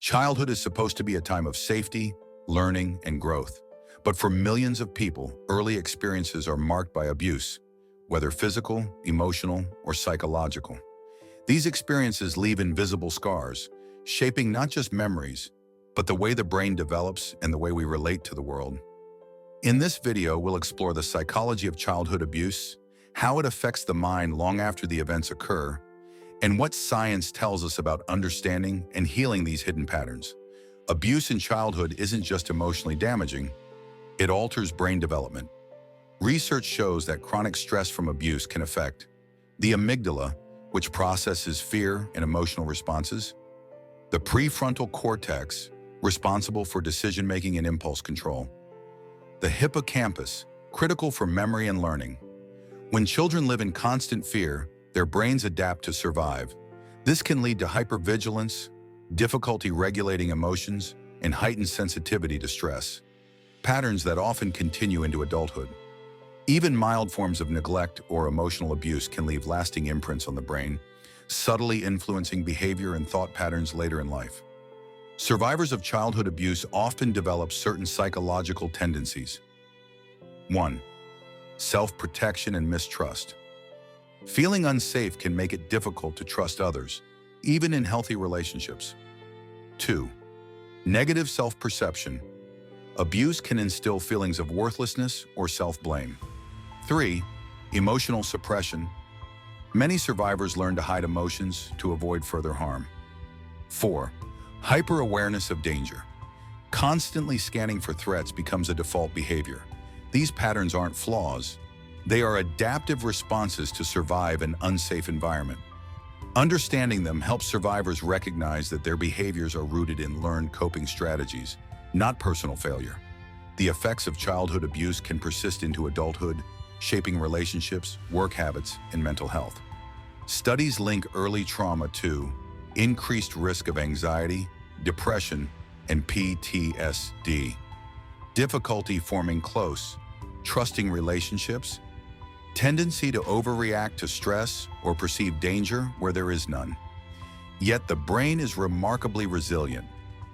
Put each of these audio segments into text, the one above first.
Childhood is supposed to be a time of safety, learning, and growth. But for millions of people, early experiences are marked by abuse, whether physical, emotional, or psychological. These experiences leave invisible scars, shaping not just memories, but the way the brain develops and the way we relate to the world. In this video, we'll explore the psychology of childhood abuse, how it affects the mind long after the events occur, and what science tells us about understanding and healing these hidden patterns. Abuse in childhood isn't just emotionally damaging, it alters brain development. Research shows that chronic stress from abuse can affect the amygdala, which processes fear and emotional responses, the prefrontal cortex, responsible for decision-making and impulse control, the hippocampus, critical for memory and learning. When children live in constant fear, their brains adapt to survive. This can lead to hypervigilance, difficulty regulating emotions, and heightened sensitivity to stress, patterns that often continue into adulthood. Even mild forms of neglect or emotional abuse can leave lasting imprints on the brain, subtly influencing behavior and thought patterns later in life. Survivors of childhood abuse often develop certain psychological tendencies. 1. Self-protection and mistrust. Feeling unsafe can make it difficult to trust others, even in healthy relationships. 2. Negative self-perception. Abuse can instill feelings of worthlessness or self-blame. 3. Emotional suppression. Many survivors learn to hide emotions to avoid further harm. 4. Hyper-awareness of danger. Constantly scanning for threats becomes a default behavior. These patterns aren't flaws. They are adaptive responses to survive an unsafe environment. Understanding them helps survivors recognize that their behaviors are rooted in learned coping strategies, not personal failure. The effects of childhood abuse can persist into adulthood, shaping relationships, work habits, and mental health. Studies link early trauma to increased risk of anxiety, depression, and PTSD, difficulty forming close, trusting relationships, tendency to overreact to stress or perceive danger where there is none. Yet the brain is remarkably resilient.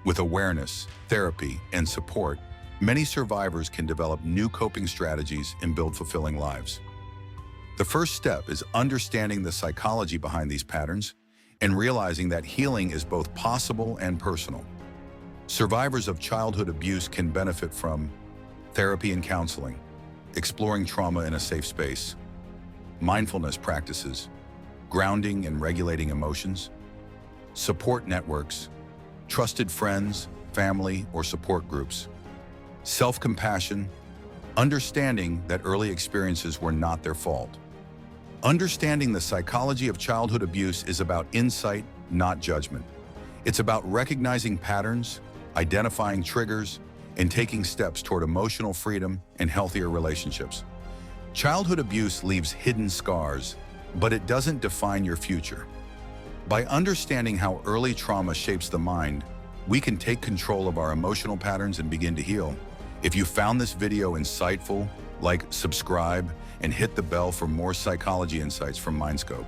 With awareness, therapy, and support, many survivors can develop new coping strategies and build fulfilling lives. The first step is understanding the psychology behind these patterns and realizing that healing is both possible and personal. Survivors of childhood abuse can benefit from therapy and counseling, exploring trauma in a safe space, mindfulness practices, grounding and regulating emotions, support networks, trusted friends, family, or support groups, self-compassion, understanding that early experiences were not their fault. Understanding the psychology of childhood abuse is about insight, not judgment. It's about recognizing patterns, identifying triggers, and taking steps toward emotional freedom and healthier relationships. Childhood abuse leaves hidden scars, but it doesn't define your future. By understanding how early trauma shapes the mind, we can take control of our emotional patterns and begin to heal. If you found this video insightful, like, subscribe, and hit the bell for more psychology insights from Mindscope.